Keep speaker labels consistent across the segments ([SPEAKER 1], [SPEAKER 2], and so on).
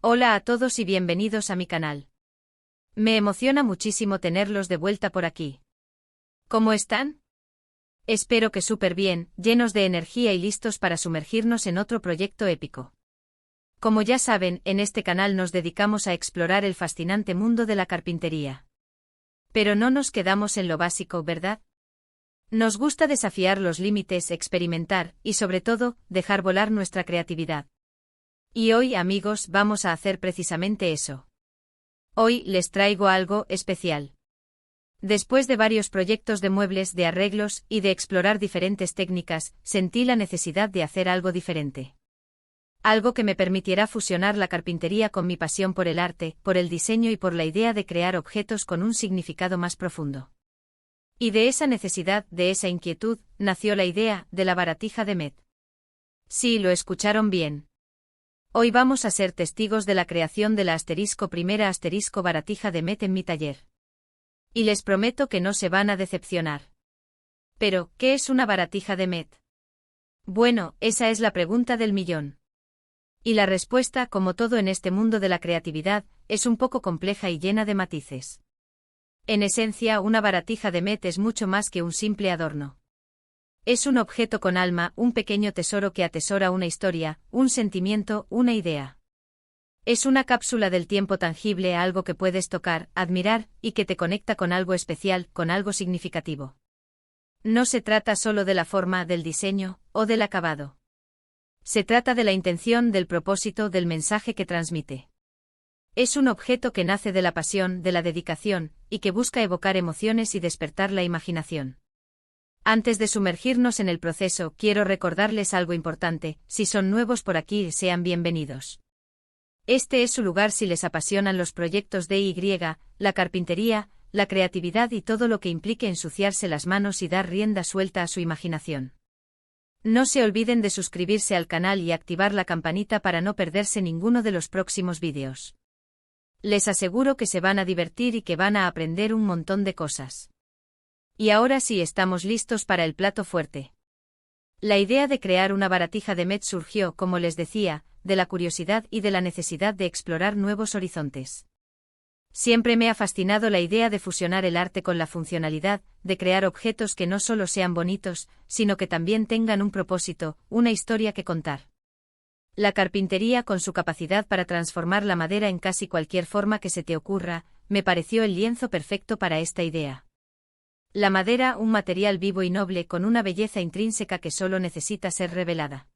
[SPEAKER 1] Hola a todos y bienvenidos a mi canal. Me emociona muchísimo tenerlos de vuelta por aquí. ¿Cómo están? Espero que súper bien, llenos de energía y listos para sumergirnos en otro proyecto épico. Como ya saben, en este canal nos dedicamos a explorar el fascinante mundo de la carpintería. Pero no nos quedamos en lo básico, ¿verdad? Nos gusta desafiar los límites, experimentar y, sobre todo, dejar volar nuestra creatividad. Y hoy, amigos, vamos a hacer precisamente eso. Hoy les traigo algo especial. Después de varios proyectos de muebles, de arreglos y de explorar diferentes técnicas, sentí la necesidad de hacer algo diferente. Algo que me permitiera fusionar la carpintería con mi pasión por el arte, por el diseño y por la idea de crear objetos con un significado más profundo. Y de esa necesidad, de esa inquietud, nació la idea de la baratija de Met. Sí, lo escucharon bien. Hoy vamos a ser testigos de la creación de la primera baratija de Met en mi taller. Y les prometo que no se van a decepcionar. Pero, ¿qué es una baratija de Met? Bueno, esa es la pregunta del millón. Y la respuesta, como todo en este mundo de la creatividad, es un poco compleja y llena de matices. En esencia, una baratija de Met es mucho más que un simple adorno. Es un objeto con alma, un pequeño tesoro que atesora una historia, un sentimiento, una idea. Es una cápsula del tiempo tangible, algo que puedes tocar, admirar, y que te conecta con algo especial, con algo significativo. No se trata solo de la forma, del diseño, o del acabado. Se trata de la intención, del propósito, del mensaje que transmite. Es un objeto que nace de la pasión, de la dedicación, y que busca evocar emociones y despertar la imaginación. Antes de sumergirnos en el proceso, quiero recordarles algo importante: si son nuevos por aquí, sean bienvenidos. Este es su lugar si les apasionan los proyectos DIY, la carpintería, la creatividad y todo lo que implique ensuciarse las manos y dar rienda suelta a su imaginación. No se olviden de suscribirse al canal y activar la campanita para no perderse ninguno de los próximos vídeos. Les aseguro que se van a divertir y que van a aprender un montón de cosas. Y ahora sí, estamos listos para el plato fuerte. La idea de crear una baratija de Met surgió, como les decía, de la curiosidad y de la necesidad de explorar nuevos horizontes. Siempre me ha fascinado la idea de fusionar el arte con la funcionalidad, de crear objetos que no solo sean bonitos, sino que también tengan un propósito, una historia que contar. La carpintería, con su capacidad para transformar la madera en casi cualquier forma que se te ocurra, me pareció el lienzo perfecto para esta idea. La madera, un material vivo y noble con una belleza intrínseca que solo necesita ser revelada.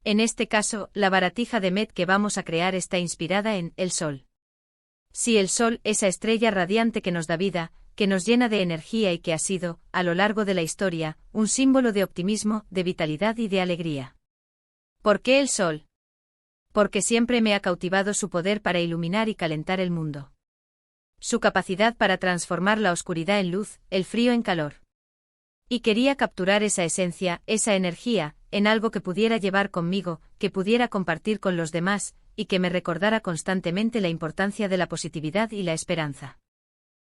[SPEAKER 1] En este caso, la baratija de Met que vamos a crear está inspirada en el sol. Sí, el sol, esa estrella radiante que nos da vida, que nos llena de energía y que ha sido, a lo largo de la historia, un símbolo de optimismo, de vitalidad y de alegría. ¿Por qué el sol? Porque siempre me ha cautivado su poder para iluminar y calentar el mundo. Su capacidad para transformar la oscuridad en luz, el frío en calor. Y quería capturar esa esencia, esa energía, en algo que pudiera llevar conmigo, que pudiera compartir con los demás, y que me recordara constantemente la importancia de la positividad y la esperanza.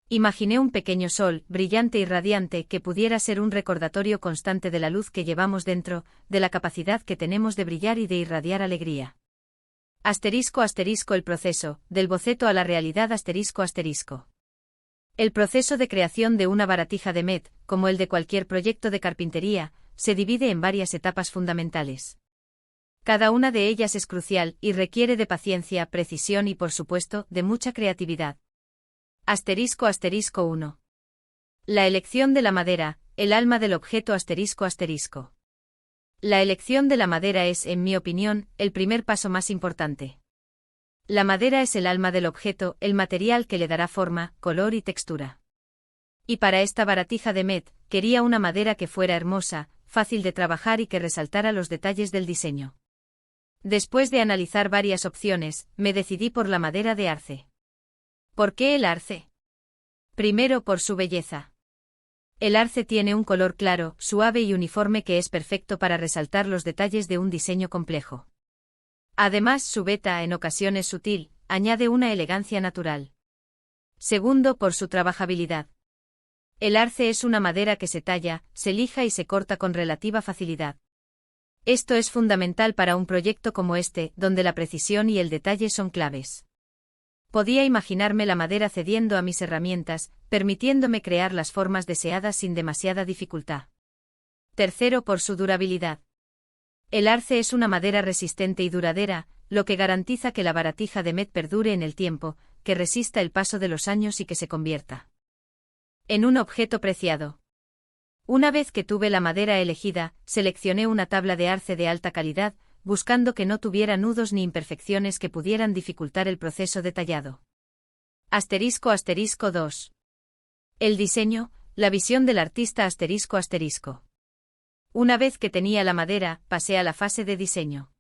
[SPEAKER 1] Imaginé un pequeño sol, brillante y radiante, que pudiera ser un recordatorio constante de la luz que llevamos dentro, de la capacidad que tenemos de brillar y de irradiar alegría. El proceso, del boceto a la realidad El proceso de creación de una baratija de Met, como el de cualquier proyecto de carpintería, se divide en varias etapas fundamentales. Cada una de ellas es crucial y requiere de paciencia, precisión y, por supuesto, de mucha creatividad. 1. La elección de la madera, el alma del objeto. La elección de la madera es, en mi opinión, el primer paso más importante. La madera es el alma del objeto, el material que le dará forma, color y textura. Y para esta baratija de Met, quería una madera que fuera hermosa, fácil de trabajar y que resaltara los detalles del diseño. Después de analizar varias opciones, me decidí por la madera de arce. ¿Por qué el arce? Primero, por su belleza. El arce tiene un color claro, suave y uniforme que es perfecto para resaltar los detalles de un diseño complejo. Además, su veta, en ocasiones sutil, añade una elegancia natural. Segundo, por su trabajabilidad. El arce es una madera que se talla, se lija y se corta con relativa facilidad. Esto es fundamental para un proyecto como este, donde la precisión y el detalle son claves. Podía imaginarme la madera cediendo a mis herramientas, permitiéndome crear las formas deseadas sin demasiada dificultad. Tercero, por su durabilidad. El arce es una madera resistente y duradera, lo que garantiza que la baratija de Met perdure en el tiempo, que resista el paso de los años y que se convierta en un objeto preciado. Una vez que tuve la madera elegida, seleccioné una tabla de arce de alta calidad, buscando que no tuviera nudos ni imperfecciones que pudieran dificultar el proceso de tallado. ****2. El diseño, la visión del artista ****. Una vez que tenía la madera, pasé a la fase de diseño.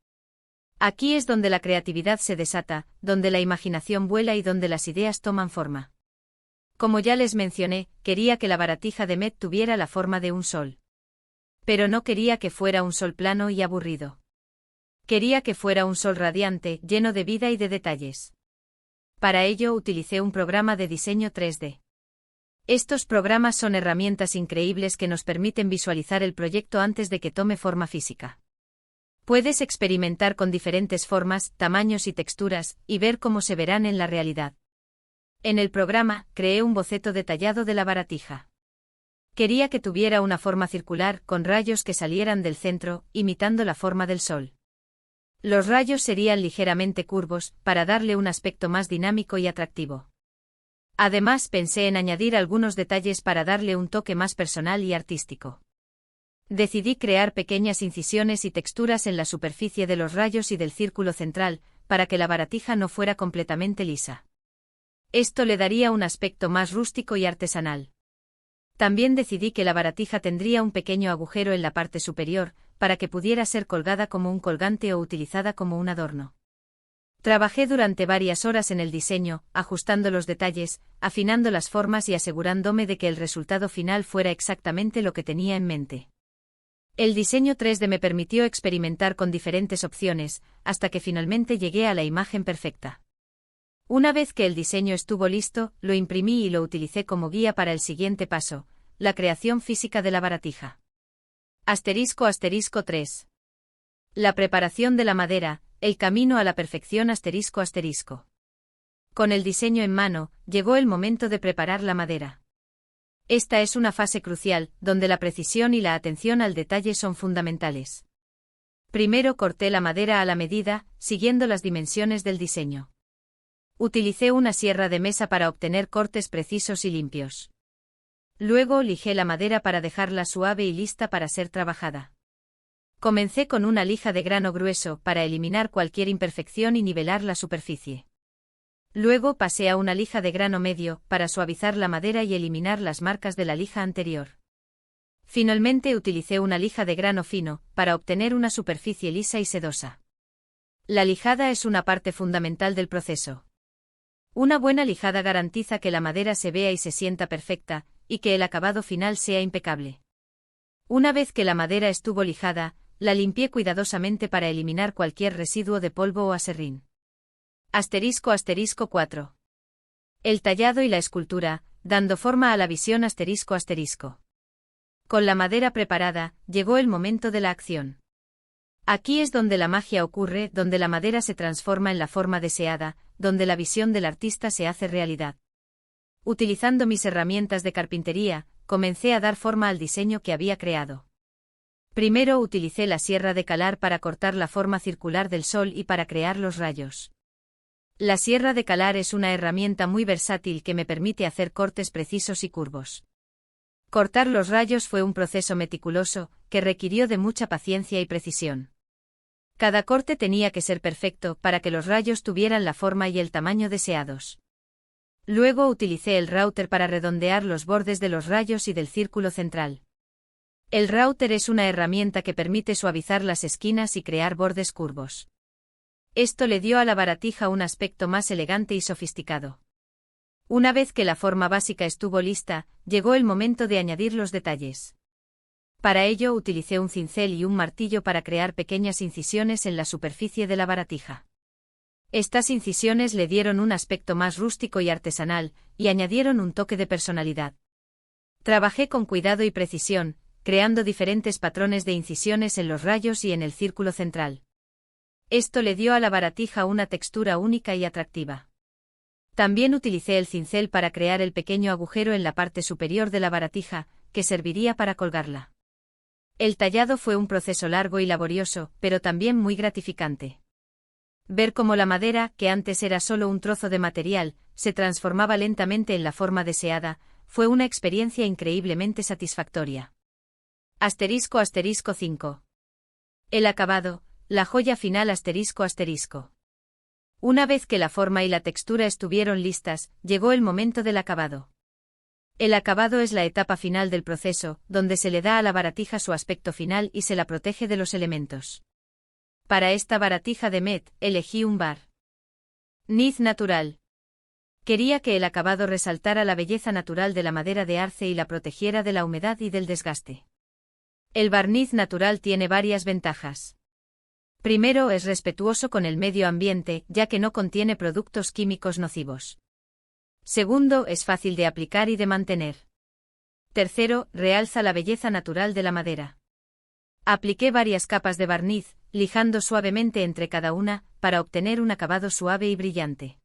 [SPEAKER 1] Aquí es donde la creatividad se desata, donde la imaginación vuela y donde las ideas toman forma. Como ya les mencioné, quería que la baratija de Met tuviera la forma de un sol. Pero no quería que fuera un sol plano y aburrido. Quería que fuera un sol radiante, lleno de vida y de detalles. Para ello utilicé un programa de diseño 3D. Estos programas son herramientas increíbles que nos permiten visualizar el proyecto antes de que tome forma física. Puedes experimentar con diferentes formas, tamaños y texturas, y ver cómo se verán en la realidad. En el programa, creé un boceto detallado de la baratija. Quería que tuviera una forma circular, con rayos que salieran del centro, imitando la forma del sol. Los rayos serían ligeramente curvos, para darle un aspecto más dinámico y atractivo. Además, pensé en añadir algunos detalles para darle un toque más personal y artístico. Decidí crear pequeñas incisiones y texturas en la superficie de los rayos y del círculo central, para que la baratija no fuera completamente lisa. Esto le daría un aspecto más rústico y artesanal. También decidí que la baratija tendría un pequeño agujero en la parte superior, para que pudiera ser colgada como un colgante o utilizada como un adorno. Trabajé durante varias horas en el diseño, ajustando los detalles, afinando las formas y asegurándome de que el resultado final fuera exactamente lo que tenía en mente. El diseño 3D me permitió experimentar con diferentes opciones, hasta que finalmente llegué a la imagen perfecta. Una vez que el diseño estuvo listo, lo imprimí y lo utilicé como guía para el siguiente paso, la creación física de la baratija. ***3. La preparación de la madera, el camino a la perfección ***. Con el diseño en mano, llegó el momento de preparar la madera. Esta es una fase crucial, donde la precisión y la atención al detalle son fundamentales. Primero corté la madera a la medida, siguiendo las dimensiones del diseño. Utilicé una sierra de mesa para obtener cortes precisos y limpios. Luego lijé la madera para dejarla suave y lista para ser trabajada. Comencé con una lija de grano grueso para eliminar cualquier imperfección y nivelar la superficie. Luego pasé a una lija de grano medio para suavizar la madera y eliminar las marcas de la lija anterior. Finalmente utilicé una lija de grano fino para obtener una superficie lisa y sedosa. La lijada es una parte fundamental del proceso. Una buena lijada garantiza que la madera se vea y se sienta perfecta, y que el acabado final sea impecable. Una vez que la madera estuvo lijada, la limpié cuidadosamente para eliminar cualquier residuo de polvo o aserrín. ***4. El tallado y la escultura, dando forma a la visión ***. Con la madera preparada, llegó el momento de la acción. Aquí es donde la magia ocurre, donde la madera se transforma en la forma deseada, donde la visión del artista se hace realidad. Utilizando mis herramientas de carpintería, comencé a dar forma al diseño que había creado. Primero utilicé la sierra de calar para cortar la forma circular del sol y para crear los rayos. La sierra de calar es una herramienta muy versátil que me permite hacer cortes precisos y curvos. Cortar los rayos fue un proceso meticuloso, que requirió de mucha paciencia y precisión. Cada corte tenía que ser perfecto para que los rayos tuvieran la forma y el tamaño deseados. Luego utilicé el router para redondear los bordes de los rayos y del círculo central. El router es una herramienta que permite suavizar las esquinas y crear bordes curvos. Esto le dio a la baratija un aspecto más elegante y sofisticado. Una vez que la forma básica estuvo lista, llegó el momento de añadir los detalles. Para ello utilicé un cincel y un martillo para crear pequeñas incisiones en la superficie de la baratija. Estas incisiones le dieron un aspecto más rústico y artesanal, y añadieron un toque de personalidad. Trabajé con cuidado y precisión, creando diferentes patrones de incisiones en los rayos y en el círculo central. Esto le dio a la baratija una textura única y atractiva. También utilicé el cincel para crear el pequeño agujero en la parte superior de la baratija, que serviría para colgarla. El tallado fue un proceso largo y laborioso, pero también muy gratificante. Ver cómo la madera, que antes era solo un trozo de material, se transformaba lentamente en la forma deseada, fue una experiencia increíblemente satisfactoria. *** 5. El acabado, la joya final ***. Una vez que la forma y la textura estuvieron listas, llegó el momento del acabado. El acabado es la etapa final del proceso, donde se le da a la baratija su aspecto final y se la protege de los elementos. Para esta baratija de Met, elegí un barniz natural. Quería que el acabado resaltara la belleza natural de la madera de arce y la protegiera de la humedad y del desgaste. El barniz natural tiene varias ventajas. Primero, es respetuoso con el medio ambiente, ya que no contiene productos químicos nocivos. Segundo, es fácil de aplicar y de mantener. Tercero, realza la belleza natural de la madera. Apliqué varias capas de barniz, lijando suavemente entre cada una, para obtener un acabado suave y brillante.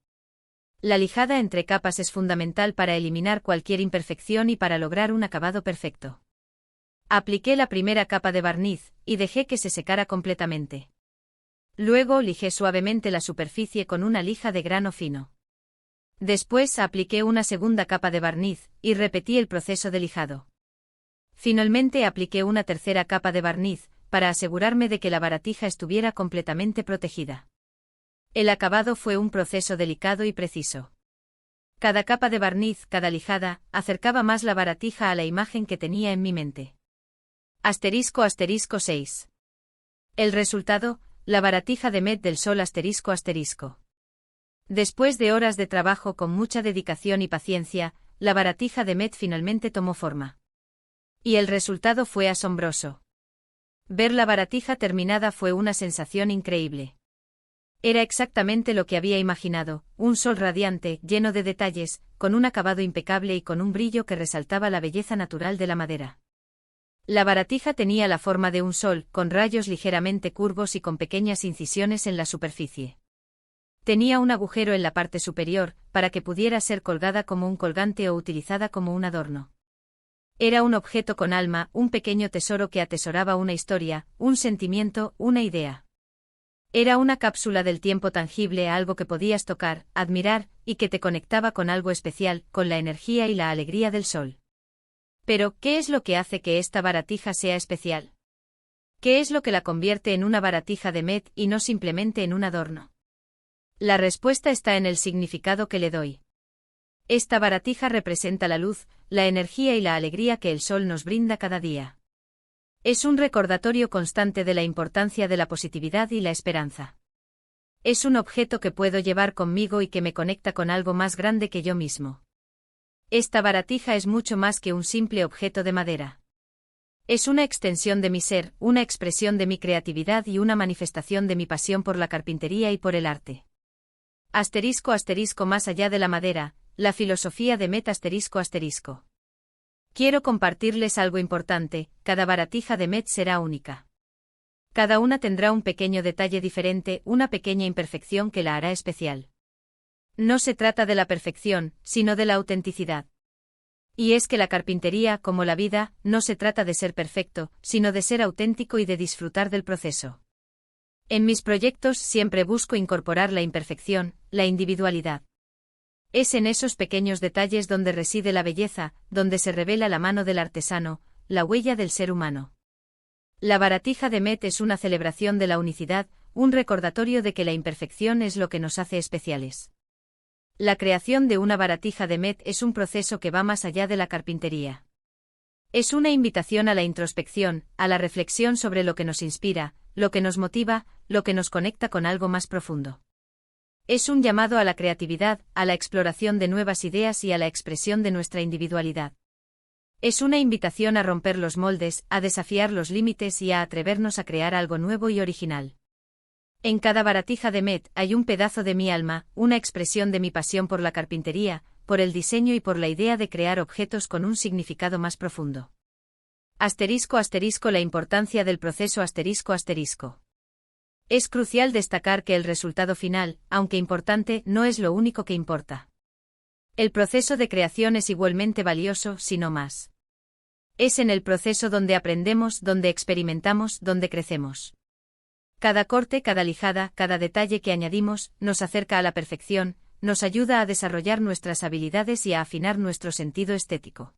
[SPEAKER 1] La lijada entre capas es fundamental para eliminar cualquier imperfección y para lograr un acabado perfecto. Apliqué la primera capa de barniz, y dejé que se secara completamente. Luego lijé suavemente la superficie con una lija de grano fino. Después apliqué una segunda capa de barniz, y repetí el proceso de lijado. Finalmente apliqué una tercera capa de barniz, para asegurarme de que la baratija estuviera completamente protegida. El acabado fue un proceso delicado y preciso. Cada capa de barniz, cada lijada, acercaba más la baratija a la imagen que tenía en mi mente. **6. El resultado, la baratija de Met del Sol ***. Después de horas de trabajo con mucha dedicación y paciencia, la baratija de Met finalmente tomó forma. Y el resultado fue asombroso. Ver la baratija terminada fue una sensación increíble. Era exactamente lo que había imaginado, un sol radiante, lleno de detalles, con un acabado impecable y con un brillo que resaltaba la belleza natural de la madera. La baratija tenía la forma de un sol, con rayos ligeramente curvos y con pequeñas incisiones en la superficie. Tenía un agujero en la parte superior, para que pudiera ser colgada como un colgante o utilizada como un adorno. Era un objeto con alma, un pequeño tesoro que atesoraba una historia, un sentimiento, una idea. Era una cápsula del tiempo tangible, algo que podías tocar, admirar, y que te conectaba con algo especial, con la energía y la alegría del sol. Pero, ¿qué es lo que hace que esta baratija sea especial? ¿Qué es lo que la convierte en una baratija de Met y no simplemente en un adorno? La respuesta está en el significado que le doy. Esta baratija representa la luz, la energía y la alegría que el sol nos brinda cada día. Es un recordatorio constante de la importancia de la positividad y la esperanza. Es un objeto que puedo llevar conmigo y que me conecta con algo más grande que yo mismo. Esta baratija es mucho más que un simple objeto de madera. Es una extensión de mi ser, una expresión de mi creatividad y una manifestación de mi pasión por la carpintería y por el arte. ***. Más allá de la madera, la filosofía de Met ***. Quiero compartirles algo importante, cada baratija de Met será única. Cada una tendrá un pequeño detalle diferente, una pequeña imperfección que la hará especial. No se trata de la perfección, sino de la autenticidad. Y es que la carpintería, como la vida, no se trata de ser perfecto, sino de ser auténtico y de disfrutar del proceso. En mis proyectos siempre busco incorporar la imperfección, la individualidad. Es en esos pequeños detalles donde reside la belleza, donde se revela la mano del artesano, la huella del ser humano. La baratija de Met es una celebración de la unicidad, un recordatorio de que la imperfección es lo que nos hace especiales. La creación de una baratija de Met es un proceso que va más allá de la carpintería. Es una invitación a la introspección, a la reflexión sobre lo que nos inspira, lo que nos motiva, lo que nos conecta con algo más profundo. Es un llamado a la creatividad, a la exploración de nuevas ideas y a la expresión de nuestra individualidad. Es una invitación a romper los moldes, a desafiar los límites y a atrevernos a crear algo nuevo y original. En cada baratija de Met hay un pedazo de mi alma, una expresión de mi pasión por la carpintería, por el diseño y por la idea de crear objetos con un significado más profundo. Asterisco asterisco la importancia del proceso asterisco asterisco. Es crucial destacar que el resultado final, aunque importante, no es lo único que importa. El proceso de creación es igualmente valioso, si no más. Es en el proceso donde aprendemos, donde experimentamos, donde crecemos. Cada corte, cada lijada, cada detalle que añadimos, nos acerca a la perfección, nos ayuda a desarrollar nuestras habilidades y a afinar nuestro sentido estético.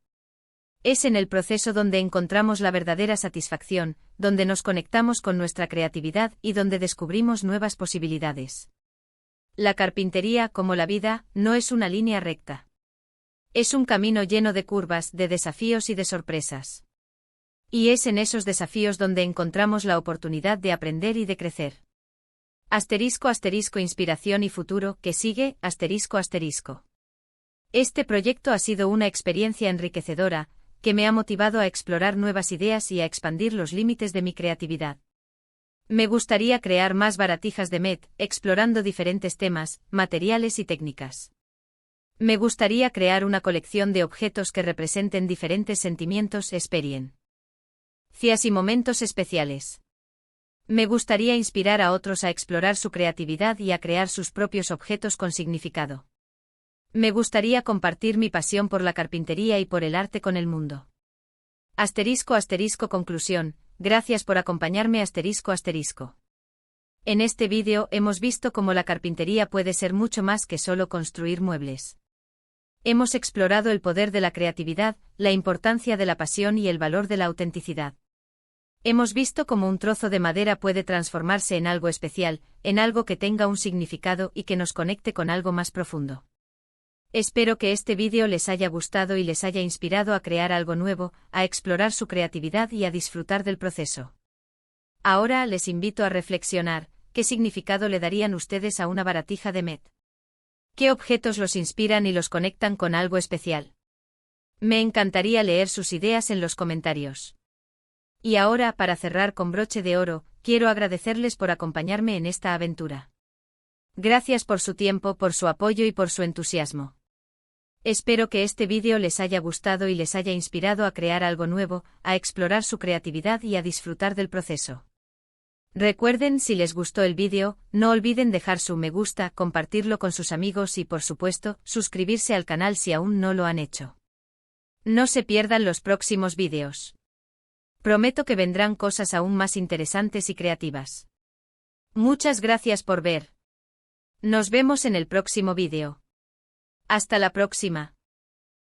[SPEAKER 1] Es en el proceso donde encontramos la verdadera satisfacción, donde nos conectamos con nuestra creatividad y donde descubrimos nuevas posibilidades. La carpintería, como la vida, no es una línea recta. Es un camino lleno de curvas, de desafíos y de sorpresas. Y es en esos desafíos donde encontramos la oportunidad de aprender y de crecer. Asterisco asterisco inspiración y futuro, que sigue, asterisco asterisco. Este proyecto ha sido una experiencia enriquecedora, que me ha motivado a explorar nuevas ideas y a expandir los límites de mi creatividad. Me gustaría crear más baratijas de Met, explorando diferentes temas, materiales y técnicas. Me gustaría crear una colección de objetos que representen diferentes sentimientos, experiencias y momentos especiales. Me gustaría inspirar a otros a explorar su creatividad y a crear sus propios objetos con significado. Me gustaría compartir mi pasión por la carpintería y por el arte con el mundo. Asterisco asterisco conclusión, gracias por acompañarme asterisco asterisco. En este vídeo hemos visto cómo la carpintería puede ser mucho más que solo construir muebles. Hemos explorado el poder de la creatividad, la importancia de la pasión y el valor de la autenticidad. Hemos visto cómo un trozo de madera puede transformarse en algo especial, en algo que tenga un significado y que nos conecte con algo más profundo. Espero que este vídeo les haya gustado y les haya inspirado a crear algo nuevo, a explorar su creatividad y a disfrutar del proceso. Ahora les invito a reflexionar, ¿qué significado le darían ustedes a una baratija de Met? ¿Qué objetos los inspiran y los conectan con algo especial? Me encantaría leer sus ideas en los comentarios. Y ahora, para cerrar con broche de oro, quiero agradecerles por acompañarme en esta aventura. Gracias por su tiempo, por su apoyo y por su entusiasmo. Espero que este vídeo les haya gustado y les haya inspirado a crear algo nuevo, a explorar su creatividad y a disfrutar del proceso. Recuerden, si les gustó el vídeo, no olviden dejar su me gusta, compartirlo con sus amigos y, por supuesto, suscribirse al canal si aún no lo han hecho. No se pierdan los próximos vídeos. Prometo que vendrán cosas aún más interesantes y creativas. Muchas gracias por ver. Nos vemos en el próximo vídeo. Hasta la próxima.